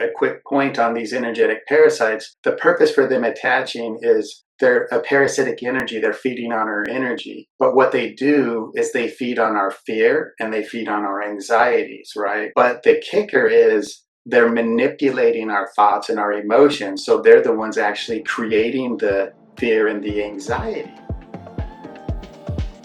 a quick point on these energetic parasites. The purpose for them attaching is they're a parasitic energy. They're feeding on our energy. But what they do is they feed on our fear and they feed on our anxieties, right? But the kicker is they're manipulating our thoughts and our emotions. So they're the ones actually creating the fear and the anxiety.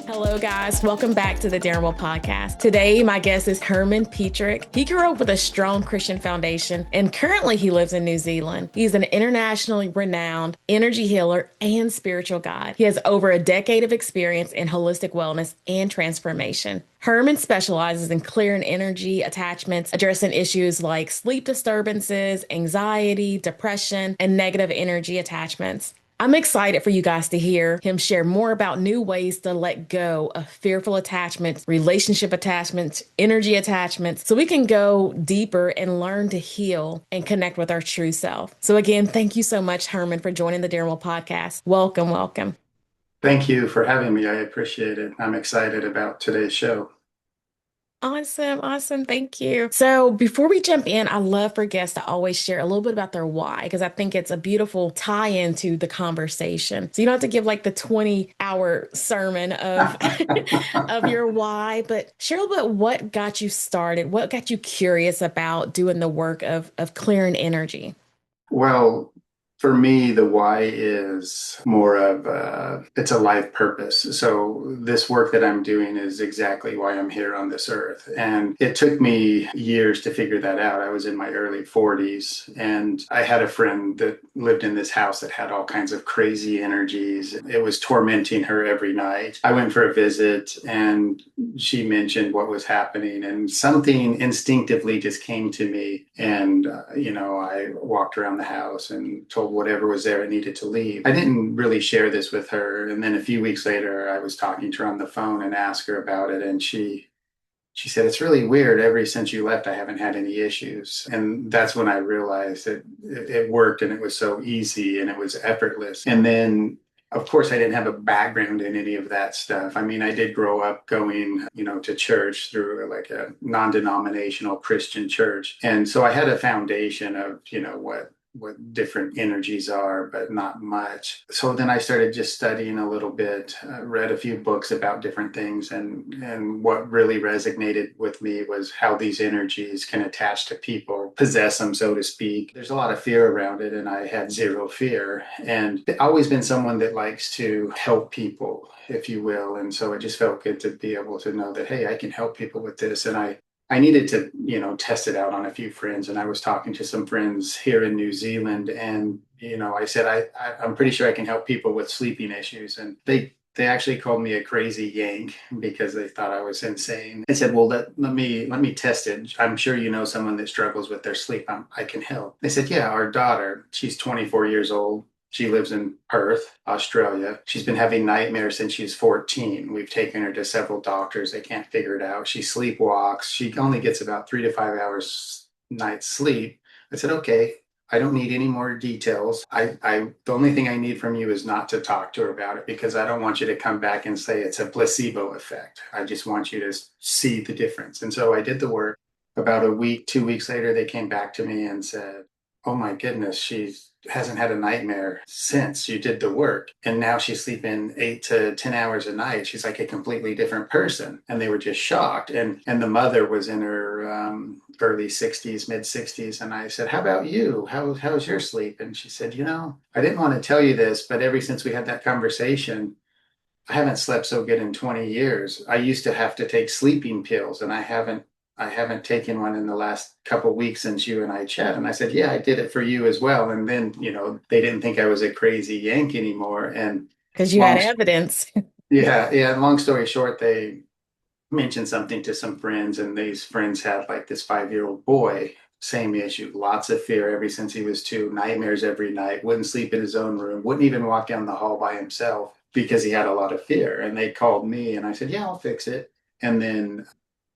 Hello, guys. Welcome back to the Darren Will Podcast. Today, my guest is Herman Petrick. He grew up with a strong Christian foundation, and currently he lives in New Zealand. He's an internationally renowned energy healer and spiritual guide. He has over a decade of experience in holistic wellness and transformation. Herman specializes in clearing energy attachments, addressing issues like sleep disturbances, anxiety, depression, and negative energy attachments. I'm excited for you guys to hear him share more about new ways to let go of fearful attachments, relationship attachments, energy attachments, so we can go deeper and learn to heal and connect with our true self. So again, thank you so much, Herman, for joining the Darren Will Podcast. Welcome, welcome. Thank you for having me. I appreciate it. I'm excited about today's show. Awesome. Thank you. So before we jump in, I love for guests to always share a little bit about their why, because I think it's a beautiful tie into the conversation. So you don't have to give like the 20-hour sermon of of your why, but share a little bit what got you started, what got you curious about doing the work of clearing energy. Well, for me, the why is more of it's a life purpose. So this work that I'm doing is exactly why I'm here on this earth. And it took me years to figure that out. I was in my early 40s and I had a friend that lived in this house that had all kinds of crazy energies. It was tormenting her every night. I went for a visit and she mentioned what was happening and something instinctively just came to me. And, I walked around the house and told whatever was there it needed to leave. I didn't really share this with her. And then a few weeks later, I was talking to her on the phone and asked her about it. And she said, it's really weird. Ever since you left, I haven't had any issues. And that's when I realized that it worked and it was so easy and it was effortless. And then of course, I didn't have a background in any of that stuff. I mean, I did grow up going, to church through like a non-denominational Christian church. And so I had a foundation of, what different energies are, but not much. So then I started just studying a little bit, read a few books about different things. And what really resonated with me was how these energies can attach to people, possess them, so to speak. There's a lot of fear around it, and I had zero fear. And I've always been someone that likes to help people, if you will. And so it just felt good to be able to know that, hey, I can help people with this. And I needed to, test it out on a few friends. And I was talking to some friends here in New Zealand. And, I said, I'm pretty sure I can help people with sleeping issues. And they actually called me a crazy yank because they thought I was insane. I said, well, let me test it. I'm sure you know someone that struggles with their sleep. I can help. They said, yeah, our daughter, she's 24 years old. She lives in Perth, Australia. She's been having nightmares since she's 14. We've taken her to several doctors. They can't figure it out. She sleepwalks. She only gets about 3 to 5 hours night's sleep. I said, okay, I don't need any more details. The only thing I need from you is not to talk to her about it because I don't want you to come back and say it's a placebo effect. I just want you to see the difference. And so I did the work. About a week, 2 weeks later, they came back to me and said, oh my goodness, she hasn't had a nightmare since you did the work. And now she's sleeping 8 to 10 hours a night. She's like a completely different person. And they were just shocked. And the mother was in her early 60s, mid 60s. And I said, how about you? How's your sleep? And she said, I didn't want to tell you this, but ever since we had that conversation, I haven't slept so good in 20 years. I used to have to take sleeping pills and I haven't taken one in the last couple of weeks since you and I chat. And I said, yeah, I did it for you as well. And then, they didn't think I was a crazy yank anymore. And Because you had evidence. yeah. Long story short, they mentioned something to some friends and these friends had like this 5-year-old boy, same issue, lots of fear ever since he was 2, nightmares every night, wouldn't sleep in his own room, wouldn't even walk down the hall by himself because he had a lot of fear. And they called me and I said, yeah, I'll fix it. And then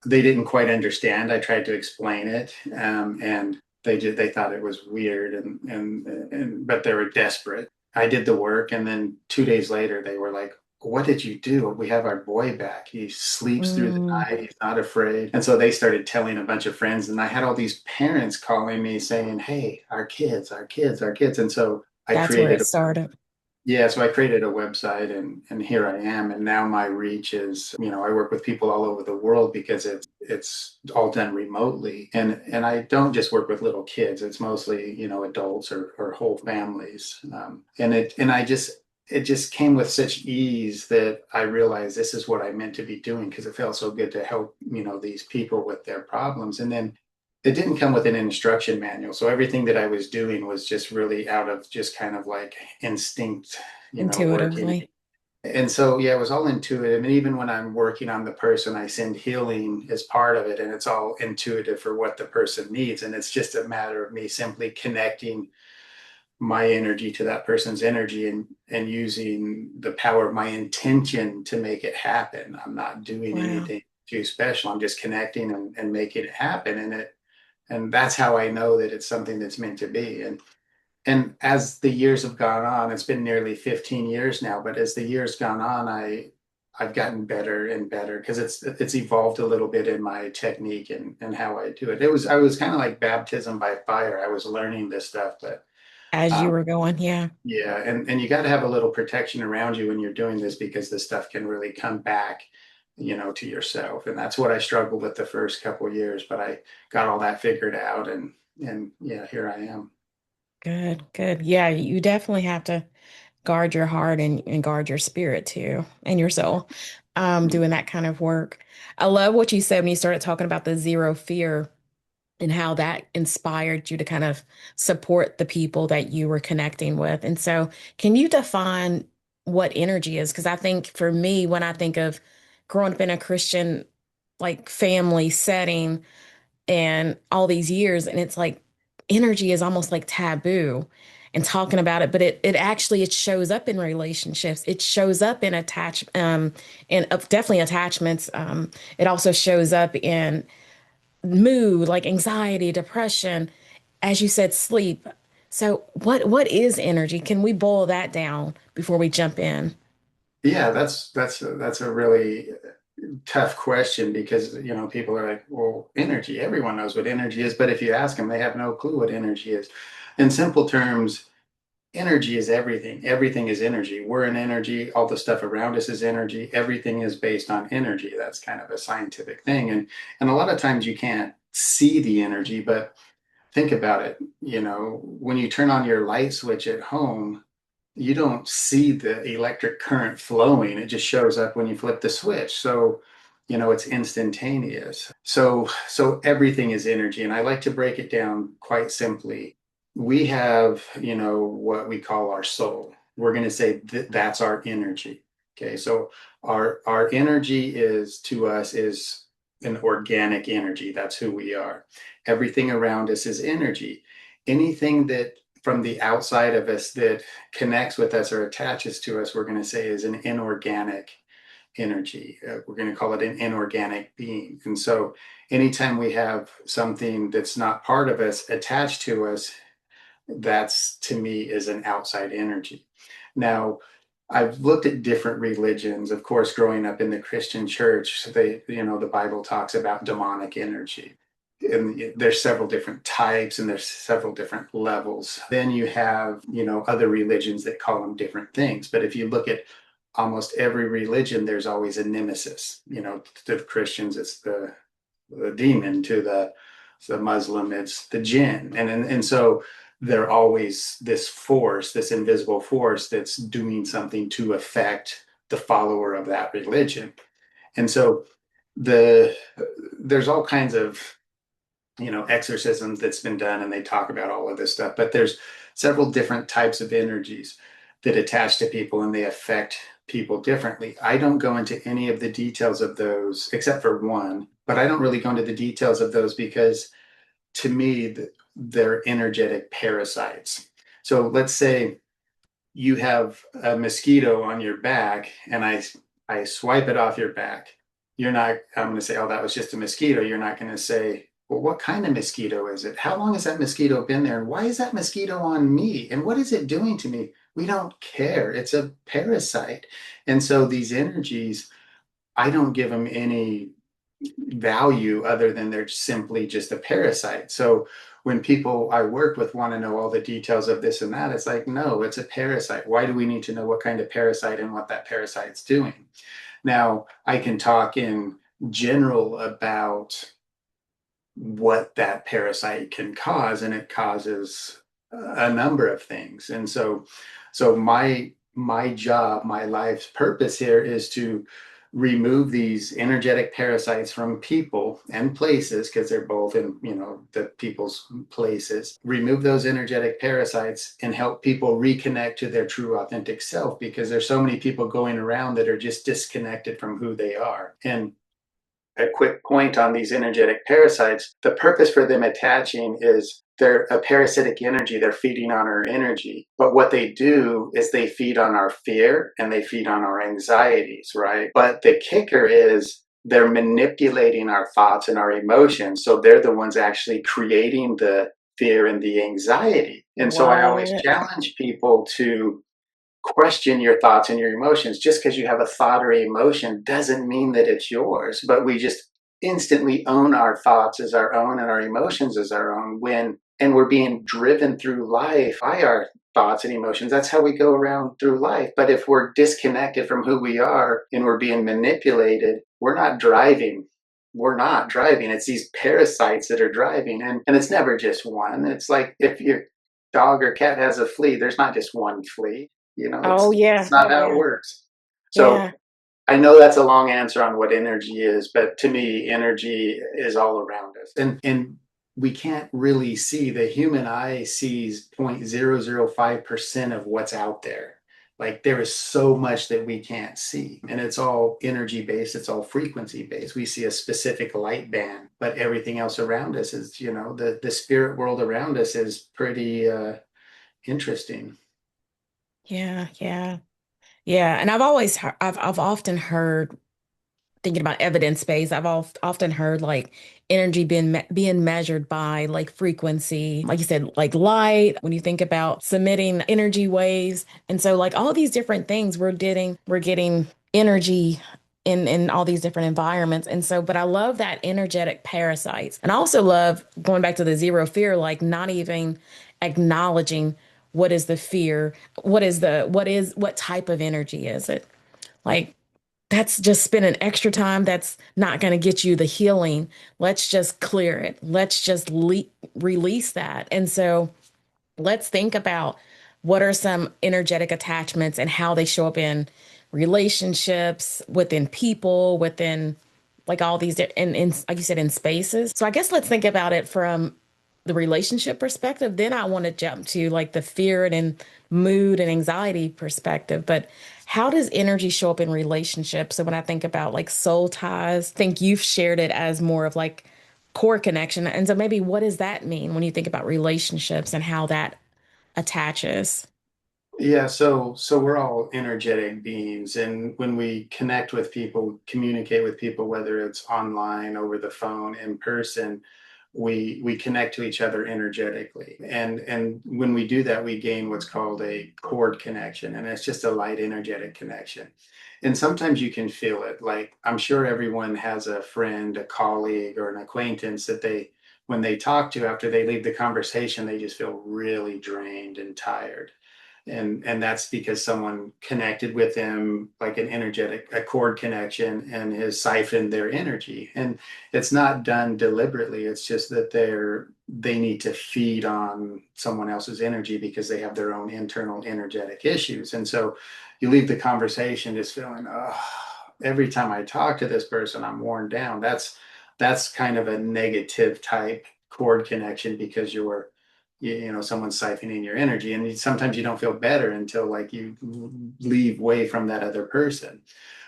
they didn't quite understand. I tried to explain it, and they thought it was weird, and but they were desperate. I did the work, and then 2 days later, they were like, what did you do? We have our boy back. He sleeps through the Mm, night. He's not afraid. And so they started telling a bunch of friends, and I had all these parents calling me saying, hey, our kids, our kids, our kids. And so I that's where it created started. yeah, so I created a website and here I am. And now my reach is, I work with people all over the world because it's all done remotely. And I don't just work with little kids. It's mostly, adults or whole families. It just came with such ease that I realized this is what I meant to be doing because it felt so good to help, these people with their problems. And then it didn't come with an instruction manual. So everything that I was doing was just really out of just kind of like instinct, working. Intuitively. And so, yeah, it was all intuitive. And even when I'm working on the person, I send healing as part of it. And it's all intuitive for what the person needs. And it's just a matter of me simply connecting my energy to that person's energy and using the power of my intention to make it happen. I'm not doing Wow. anything too special. I'm just connecting and making it happen. And that's how I know that it's something that's meant to be. And as the years have gone on, it's been nearly 15 years now, but as the years gone on, I've gotten better and better because it's evolved a little bit in my technique and how I do it. I was kind of like baptism by fire. I was learning this stuff, but As you um, were going, yeah. yeah, and you got to have a little protection around you when you're doing this because this stuff can really come back, to yourself. And that's what I struggled with the first couple of years, but I got all that figured out and yeah, here I am. Good, good. Yeah, you definitely have to guard your heart and guard your spirit too and your soul, doing that kind of work. I love what you said when you started talking about the zero fear and how that inspired you to kind of support the people that you were connecting with. And so, can you define what energy is? Because I think for me, when I think of growing up in a Christian like family setting and all these years, and it's like energy is almost like taboo and talking about it, but it actually it shows up in relationships. It shows up in definitely attachments. It also shows up in mood, like anxiety, depression, as you said, sleep. So what is energy? Can we boil that down before we jump in? Yeah, that's a really tough question because people are like, well, energy. Everyone knows what energy is, but if you ask them, they have no clue what energy is. In simple terms, energy is everything. Everything is energy. We're in energy. All the stuff around us is energy. Everything is based on energy. That's kind of a scientific thing, and a lot of times you can't see the energy, but think about it. When you turn on your light switch at home, you don't see the electric current flowing. It just shows up when you flip the switch. So, it's instantaneous. So everything is energy. And I like to break it down quite simply. We have, what we call our soul. We're going to say that's our energy. Okay. So our energy is to us is an organic energy. That's who we are. Everything around us is energy. Anything that from the outside of us that connects with us or attaches to us, we're going to say is an inorganic energy. We're going to call it an inorganic being. And so anytime we have something that's not part of us attached to us, that's to me is an outside energy. Now, I've looked at different religions. Of course, growing up in the Christian church, the Bible talks about demonic energy. And there's several different types and there's several different levels. Then you have, other religions that call them different things. But if you look at almost every religion, there's always a nemesis. To the Christians, it's the demon. To the Muslim, it's the jinn. And so they're always this force, this invisible force that's doing something to affect the follower of that religion. And so the there's all kinds of exorcisms that's been done and they talk about all of this stuff, but there's several different types of energies that attach to people and they affect people differently. I don't go into any of the details of those except for one, but I don't really go into the details of those because to me they're energetic parasites. So let's say you have a mosquito on your back and I swipe it off your back. You're not, I'm going to say, oh, that was just a mosquito. You're not going to say, well, what kind of mosquito is it? How long has that mosquito been there? And why is that mosquito on me? And what is it doing to me? We don't care. It's a parasite. And so these energies, I don't give them any value other than they're simply just a parasite. So when people I work with want to know all the details of this and that, it's like, no, it's a parasite. Why do we need to know what kind of parasite and what that parasite's doing? Now, I can talk in general about what that parasite can cause, and it causes a number of things. And so my job, my life's purpose here is to remove these energetic parasites from people and places, because they're both in, the people's places. Remove those energetic parasites and help people reconnect to their true authentic self, because there's so many people going around that are just disconnected from who they are. And a quick point on these energetic parasites, the purpose for them attaching is they're a parasitic energy. They're feeding on our energy. But what they do is they feed on our fear and they feed on our anxieties, right? But the kicker is they're manipulating our thoughts and our emotions. So they're the ones actually creating the fear and the anxiety. And so I always What? challenge people to question your thoughts and your emotions. Just because you have a thought or emotion doesn't mean that it's yours, but we just instantly own our thoughts as our own and our emotions as our own and we're being driven through life by our thoughts and emotions. That's how we go around through life. But if we're disconnected from who we are and we're being manipulated, we're not driving. We're not driving. It's these parasites that are driving. And it's never just one. It's like if your dog or cat has a flea, there's not just one flea. Oh, It's yeah. not how it works. So Yeah. I know that's a long answer on what energy is, but to me, energy is all around us. And we can't really see, the human eye sees 0.005% of what's out there. Like there is so much that we can't see. And it's all energy based, it's all frequency based. We see a specific light band, but everything else around us is, the spirit world around us is pretty interesting. Yeah. Yeah. Yeah. And I've always heard, I've often heard thinking about evidence based, often heard like energy being measured by like frequency, like you said, like light. When you think about submitting energy waves, and so like all these different things, we're getting energy in all these different environments. And so, but I love that energetic parasites, and I also love going back to the zero fear, like not even acknowledging what is the fear, what type of energy is it, like that's just spending extra time. That's not going to get you the healing. Let's just clear it. Let's just release that. And so let's think about what are some energetic attachments and how they show up in relationships, within people, within like all these, in like you said, in spaces. So I guess let's think about it from the relationship perspective. Then I want to jump to like the fear and mood and anxiety perspective. But how does energy show up in relationships? So when I think about like soul ties, I think you've shared it as more of like core connection. And so maybe what does that mean when you think about relationships and how that attaches? Yeah, so we're all energetic beings, and when we connect with people, communicate with people, whether it's online, over the phone, in person, we connect to each other energetically. And when we do that, we gain what's called a chord connection, and it's just a light energetic connection. And sometimes you can feel it. Like I'm sure everyone has a friend, a colleague, or an acquaintance that when they talk to after they leave the conversation, they just feel really drained and tired, and that's because someone connected with them like an energetic a cord connection and has siphoned their energy. And it's not done deliberately, it's just that they need to feed on someone else's energy because they have their own internal energetic issues. And so you leave the conversation just feeling, oh, every time I talk to this person I'm worn down. That's kind of a negative type cord connection, because someone's siphoning your energy, and sometimes you don't feel better until like you leave way from that other person.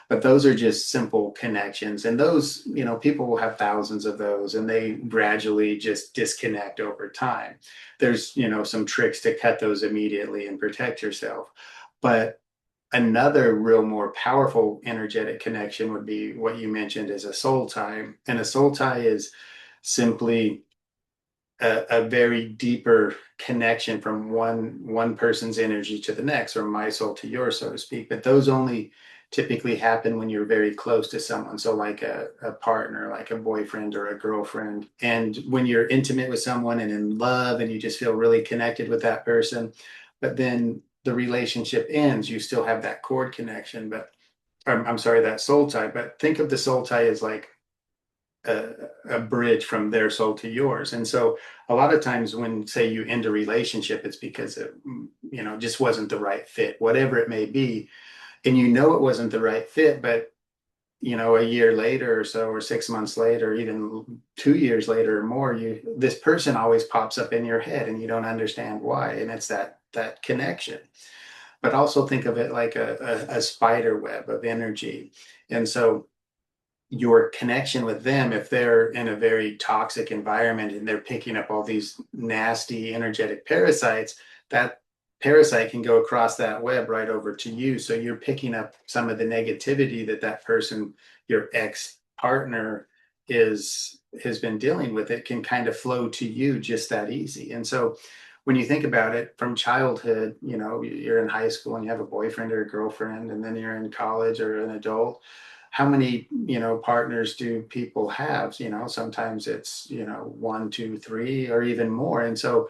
But those are just simple connections, and those, people will have thousands of those, and they gradually just disconnect over time. There's, some tricks to cut those immediately and protect yourself. But another real more powerful energetic connection would be what you mentioned as a soul tie. And a soul tie is simply a very deeper connection from one person's energy to the next, or my soul to yours, so to speak. But those only typically happen when you're very close to someone. So like a partner, like a boyfriend or a girlfriend. And when you're intimate with someone and in love and you just feel really connected with that person, but then the relationship ends, you still have that cord connection, but I'm sorry, that soul tie. But think of the soul tie as like a bridge from their soul to yours. And so a lot of times when, say, you end a relationship, it's because it, just wasn't the right fit, whatever it may be. And it wasn't the right fit, but a year later or so, or 6 months later, even 2 years later or more, this person always pops up in your head and you don't understand why. And it's that connection. But also think of it like a spider web of energy. And so your connection with them, if they're in a very toxic environment and they're picking up all these nasty energetic parasites, that parasite can go across that web right over to you. So you're picking up some of the negativity that person, your ex partner, has been dealing with. It can kind of flow to you just that easy. And so when you think about it from childhood, you're in high school and you have a boyfriend or a girlfriend, and then you're in college or an adult. How many, partners do people have? Sometimes it's, one, two, three, or even more. And so,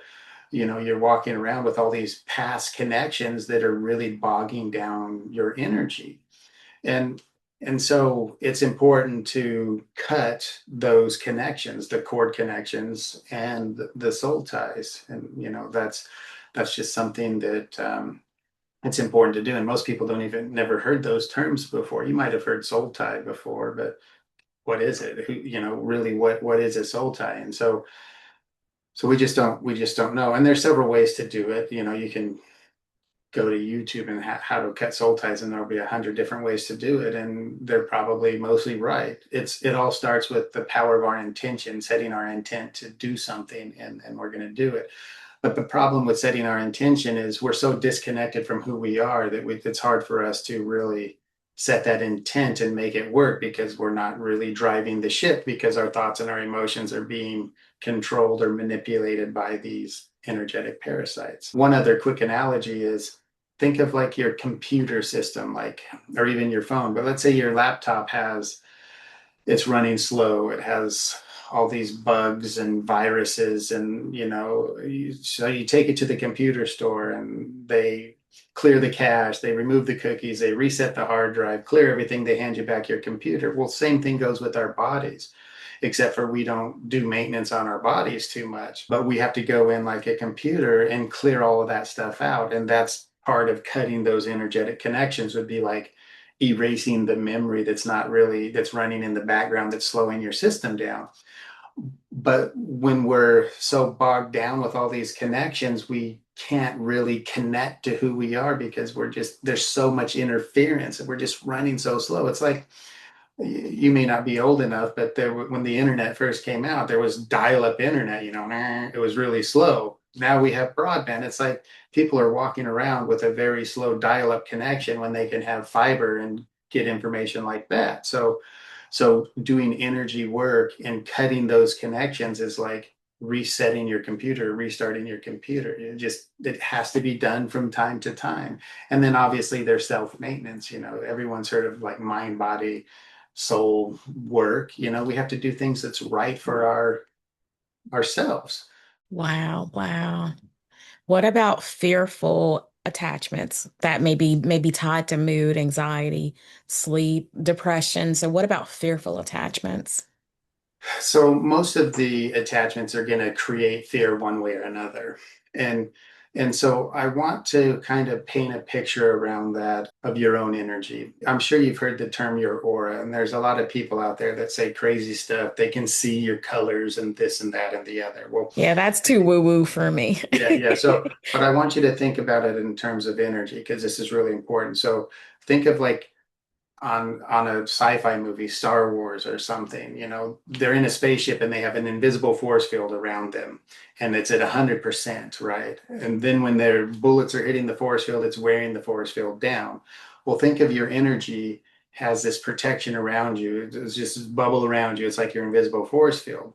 you're walking around with all these past connections that are really bogging down your energy. And and so it's important to cut those connections, the cord connections and the soul ties. And that's just something that it's important to do. And most people don't even never heard those terms before. You might have heard soul tie before, but what is it? Really, what is a soul tie? And so we just don't know. And there's several ways to do it. You can go to YouTube and how to cut soul ties, and there'll be 100 different ways to do it, and they're probably mostly right. It all starts with the power of our intention, setting our intent to do something, and we're going to do it. But the problem with setting our intention is we're so disconnected from who we are that it's hard for us to really set that intent and make it work, because we're not really driving the ship, because our thoughts and our emotions are being controlled or manipulated by these energetic parasites. One other quick analogy is, think of like your computer system, like, or even your phone. But let's say your laptop it's running slow. It has all these bugs and viruses, and so you take it to the computer store and they clear the cache, they remove the cookies, they reset the hard drive, clear everything, they hand you back your computer. Well, same thing goes with our bodies, except for we don't do maintenance on our bodies too much, but we have to go in like a computer and clear all of that stuff out. And that's part of cutting those energetic connections, would be like erasing the memory that's running in the background, that's slowing your system down. But when we're so bogged down with all these connections, we can't really connect to who we are, because there's so much interference and we're just running so slow. It's like, you may not be old enough, but when the internet first came out, there was dial-up internet. It was really slow. Now we have broadband. It's like people are walking around with a very slow dial-up connection when they can have fiber and get information like that. So doing energy work and cutting those connections is like resetting your computer, restarting your computer. It has to be done from time to time. And then obviously there's self-maintenance. Everyone's heard of like mind, body, soul work. We have to do things that's right for ourselves. Wow, wow. What about fearful attachments that may be tied to mood, anxiety, sleep, depression? So what about fearful attachments? So most of the attachments are going to create fear one way or another. And and so I want to kind of paint a picture around that of your own energy. I'm sure you've heard the term your aura, and there's a lot of people out there that say crazy stuff. They can see your colors and this and that and the other. Well, Yeah, that's too woo-woo for me. yeah, yeah. So, but I want you to think about it in terms of energy, because this is really important. So think of like on a sci-fi movie, Star Wars or something, they're in a spaceship and they have an invisible force field around them, and it's at 100%, right? And then when their bullets are hitting the force field, it's wearing the force field down. Well, think of your energy has this protection around you. It's just this bubble around you. It's like your invisible force field.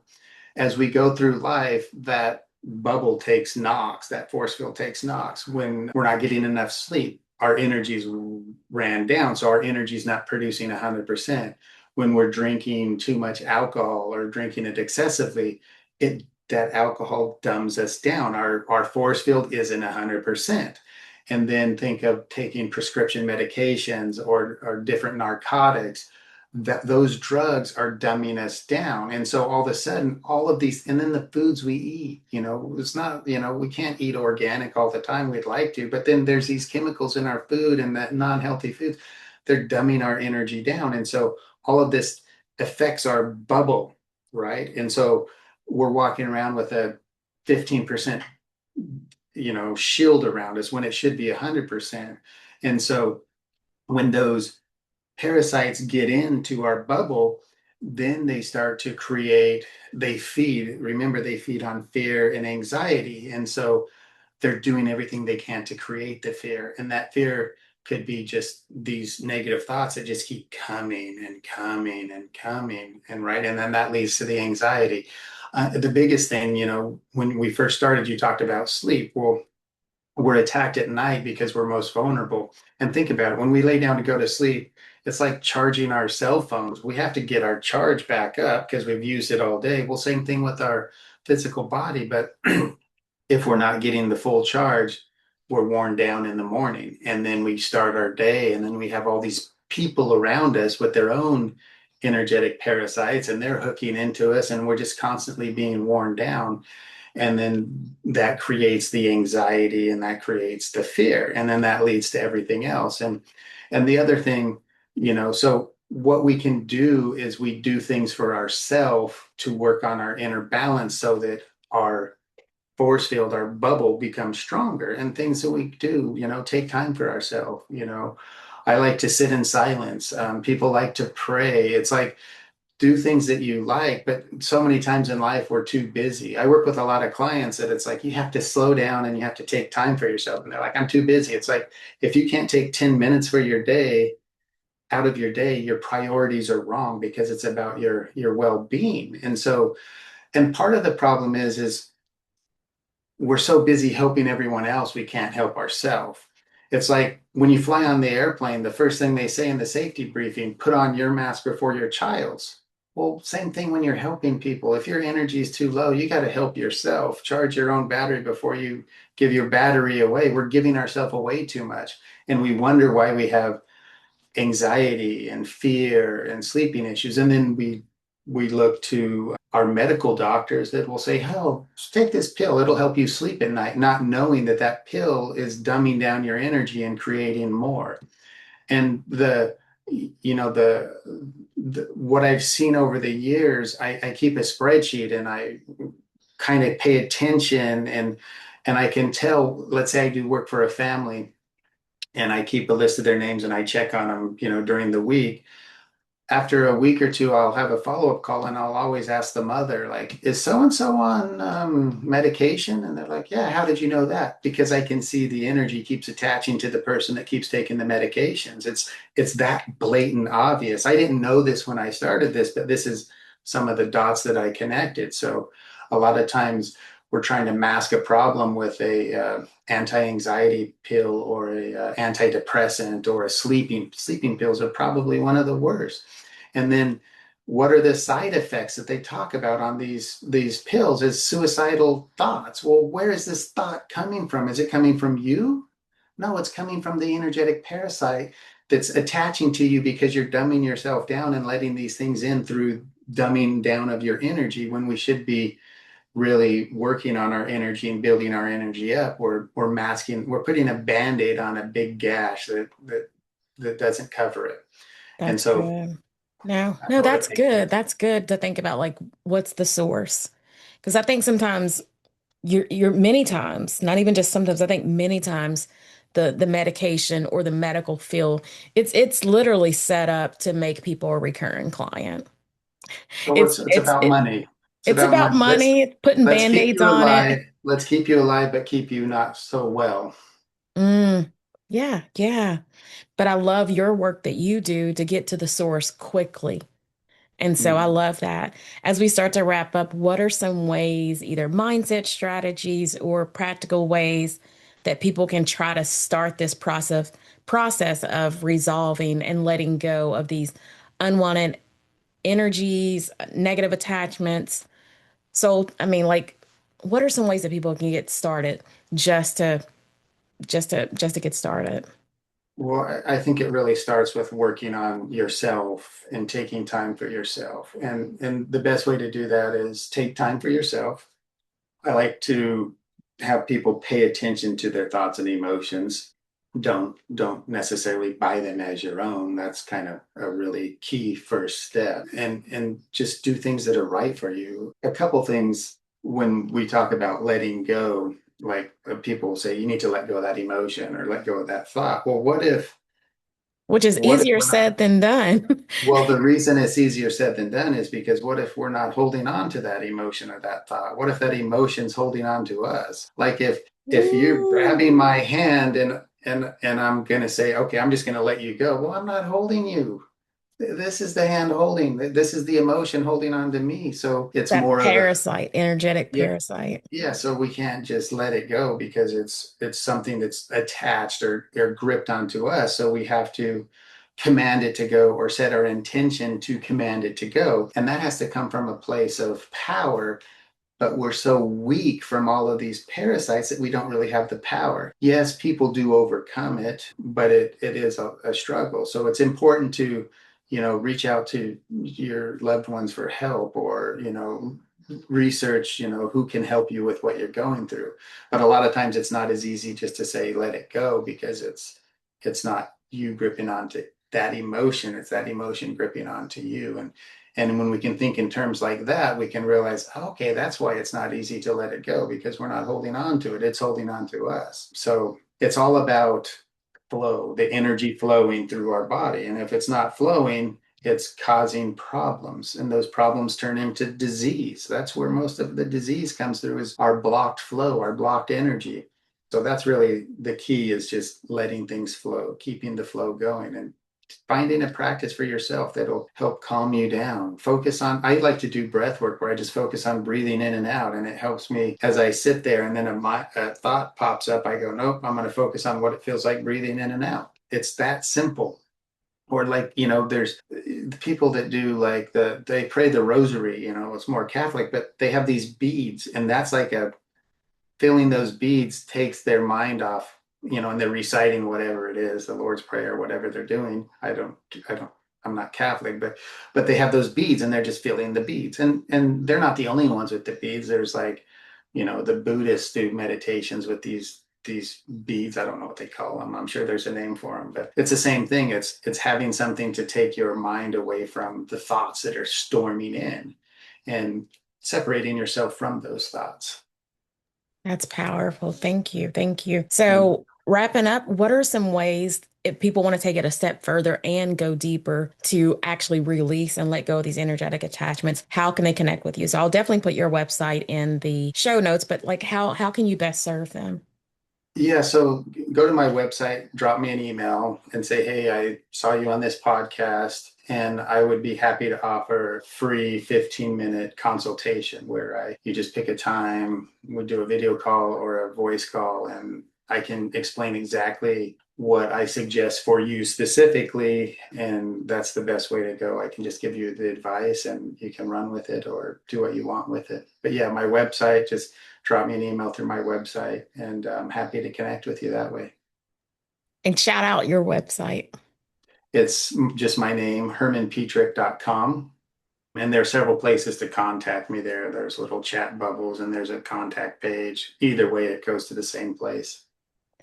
as we go through life, that bubble takes knocks, that force field takes knocks. When we're not getting enough sleep, our energies ran down. So our energy is not producing 100%. When we're drinking too much alcohol or drinking it excessively, it that alcohol dumbs us down. Our force field isn't 100%. And then think of taking prescription medications or different narcotics, that those drugs are dumbing us down. And so all of a sudden, all of these, and then the foods we eat, it's not, we can't eat organic all the time. We'd like to, but then there's these chemicals in our food and that non-healthy foods, they're dumbing our energy down. And so all of this affects our bubble, right? And so we're walking around with a 15%, shield around us when it should be 100%. And so when those parasites get into our bubble, then they start to create, remember, they feed on fear and anxiety. And so they're doing everything they can to create the fear. And that fear could be just these negative thoughts that just keep coming and coming and coming. And right. And then that leads to the anxiety. The biggest thing, when we first started, you talked about sleep. Well, we're attacked at night because we're most vulnerable. And think about it, when we lay down to go to sleep, it's like charging our cell phones. We have to get our charge back up because we've used it all day. Well, same thing with our physical body. But if we're not getting the full charge, we're worn down in the morning. And then we start our day, and then we have all these people around us with their own energetic parasites, and they're hooking into us, and we're just constantly being worn down. And then that creates the anxiety, and that creates the fear, and then that leads to everything else. And the other thing, so what we can do is we do things for ourselves to work on our inner balance so that our force field, our bubble, becomes stronger. And things that we do, take time for ourselves. I like to sit in silence. People like to pray. It's like, do things that you like, but so many times in life we're too busy. I work with a lot of clients that it's like you have to slow down and you have to take time for yourself. And they're like, I'm too busy. It's like, if you can't take 10 minutes for your day out of your day, your priorities are wrong, because it's about your well-being. And so, and part of the problem is we're so busy helping everyone else, we can't help ourselves. It's like when you fly on the airplane, the first thing they say in the safety briefing, put on your mask before your child's. Well, same thing when you're helping people. If your energy is too low, you got to help yourself. Charge your own battery before you give your battery away. We're giving ourselves away too much. And we wonder why we have anxiety and fear and sleeping issues. And then we look to our medical doctors that will say, oh, take this pill, it'll help you sleep at night, not knowing that that pill is dumbing down your energy and creating more. And the what I've seen over the years, I keep a spreadsheet, and I kind of pay attention, and I can tell, let's say I do work for a family, and I keep a list of their names and I check on them, during the week. After a week or two, I'll have a follow-up call, and I'll always ask the mother, like, is so and so on medication? And they're like, yeah, how did you know that? Because I can see the energy keeps attaching to the person that keeps taking the medications. It's that blatant obvious. I didn't know this when I started this, but this is some of the dots that I connected. So a lot of times we're trying to mask a problem with a anti-anxiety pill or a antidepressant or a sleeping pills are probably one of the worst. And then what are the side effects that they talk about on these pills? Is suicidal thoughts. Well, where is this thought coming from? Is it coming from you? No, it's coming from the energetic parasite that's attaching to you because you're dumbing yourself down and letting these things in through dumbing down of your energy, when we should be really working on our energy and building our energy up. We're masking, we're putting a band-aid on a big gash that doesn't cover it. And That's so good. No, I no, wrote a that's big good. That's good to think about, like, what's the source? Because I think sometimes you're many times, not even just sometimes, I think many times the medication or the medical field, it's literally set up to make people a recurring client. well, It's it's it's about it, money. It's it's about about money. let's money, putting let's keep band-aids you on alive. it. Let's keep you alive, but keep you not so well. Mm, yeah, yeah. But I love your work that you do to get to the source quickly And so I Mhm. love that. As we start to wrap up, what are some ways, either mindset strategies or practical ways that people can try to start this process of resolving and letting go of these unwanted energies, negative attachments? So, I mean, like, what are some ways that people can get started just to just to get started? Well, I think it really starts with working on yourself and taking time for yourself. And the best way to do that is take time for yourself. I like to have people pay attention to their thoughts and emotions. Don't necessarily buy them as your own. That's kind of a really key first step. And just do things that are right for you. A couple things when we talk about letting go, like people will say you need to let go of that emotion or let go of that thought. Well, Which is what if easier we're not said than done. well, the reason it's easier said than done is because what if we're not holding on to that emotion or that thought? What if that emotion's holding on to us? Like if you're Ooh, grabbing my hand and I'm gonna say, okay, I'm just gonna let you go. Well, I'm not holding you. This is the hand holding. This is the emotion holding on to me. So it's that more of a parasite, energetic yeah, parasite. yeah, so we can't just let it go because it's something that's attached or gripped onto us. So we have to command it to go or set our intention to command it to go. And that has to come from a place of power, but we're so weak from all of these parasites that we don't really have the power. Yes, people do overcome it, but it is a struggle. So it's important to, reach out to your loved ones for help or, research, who can help you with what you're going through. But a lot of times it's not as easy just to say let it go because it's not you gripping onto that emotion, it's that emotion gripping onto you. And when we can think in terms like that, we can realize, okay, that's why it's not easy to let it go because we're not holding on to it. It's holding on to us. So it's all about flow, the energy flowing through our body. And if it's not flowing, it's causing problems. And those problems turn into disease. That's where most of the disease comes through is our blocked flow, our blocked energy. So that's really the key is just letting things flow, keeping the flow going and finding a practice for yourself that'll help calm you down. Focus on, I like to do breath work where I just focus on breathing in and out. And it helps me as I sit there and then a thought pops up. I go, nope, I'm going to focus on what it feels like breathing in and out. It's that simple. Or like, there's the people that do like they pray the rosary, it's more Catholic, but they have these beads and that's like a filling those beads takes their mind off, and they're reciting whatever it is, the Lord's Prayer, whatever they're doing. I don't, I'm not Catholic, but they have those beads and they're just filling the beads. And they're not the only ones with the beads. There's like, the Buddhists do meditations with these beads. I don't know what they call them. I'm sure there's a name for them, but it's the same thing. It's having something to take your mind away from the thoughts that are storming in and separating yourself from those thoughts. That's powerful. Thank you. Thank you. So, wrapping up, what are some ways if people want to take it a step further and go deeper to actually release and let go of these energetic attachments? How can they connect with you? So, I'll definitely put your website in the show notes, but like how can you best serve them? Yeah, so go to my website, drop me an email and say, hey, I saw you on this podcast, and I would be happy to offer free 15-minute consultation where you just pick a time, we do a video call or a voice call, and I can explain exactly what I suggest for you specifically, and that's the best way to go. I can just give you the advice and you can run with it or do what you want with it. But yeah, my website, just drop me an email through my website and I'm happy to connect with you that way. And shout out your website. It's just my name, hermanpetrick.com. And there are several places to contact me there. There's little chat bubbles and there's a contact page. Either way, it goes to the same place.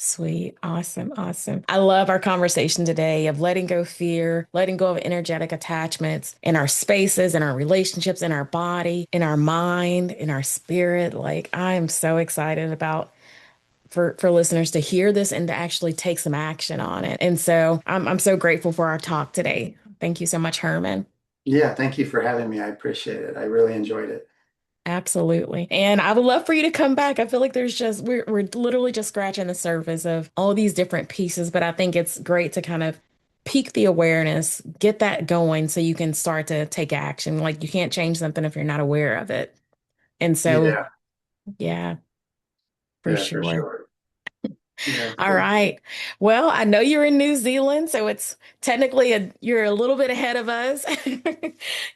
Sweet. Awesome. Awesome. I love our conversation today of letting go fear, letting go of energetic attachments in our spaces, in our relationships, in our body, in our mind, in our spirit. Like I am so excited about for listeners to hear this and to actually take some action on it. And so I'm so grateful for our talk today. Thank you so much, Herman. Yeah, thank you for having me. I appreciate it. I really enjoyed it. Absolutely. And I would love for you to come back. I feel like there's just we're literally just scratching the surface of all these different pieces, but I think it's great to kind of peak the awareness, get that going so you can start to take action. Like you can't change something if you're not aware of it. And so, Yeah, yeah, for yeah, for sure. sure. Yeah, All so right. Well, I know you're in New Zealand, so it's technically you're a little bit ahead of us.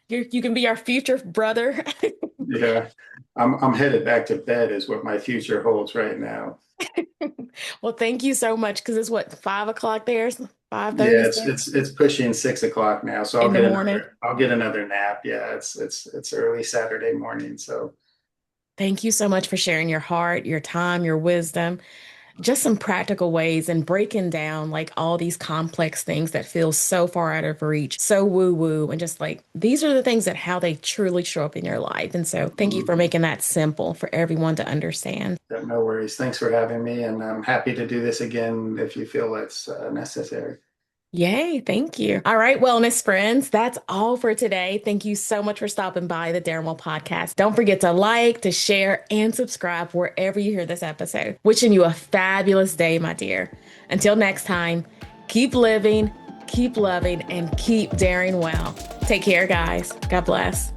You can be our future brother. yeah, I'm headed back to bed is what my future holds right now. Well, thank you so much because it's what, 5 o'clock there, 5:30, Yeah, it's pushing 6 o'clock now, so in the morning. I'll get another nap. Yeah, it's early Saturday morning, so Thank you so much for sharing your heart, your time, your wisdom, just some practical ways and breaking down like all these complex things that feel so far out of reach, so woo woo, and just like these are the things that how they truly show up in your life. And so thank you for mhm. making that simple for everyone to understand. Yeah, no worries. Thanks for having me, and I'm happy to do this again if you feel it's necessary. Yay, thank you. All right, wellness friends, that's all for today. Thank you so much for stopping by the Darren Podcast. Don't forget to like, to share, and subscribe wherever you hear this episode. Wishing you a fabulous day, my dear. Until next time, keep living, keep loving, and keep daring well. Take care, guys. God bless.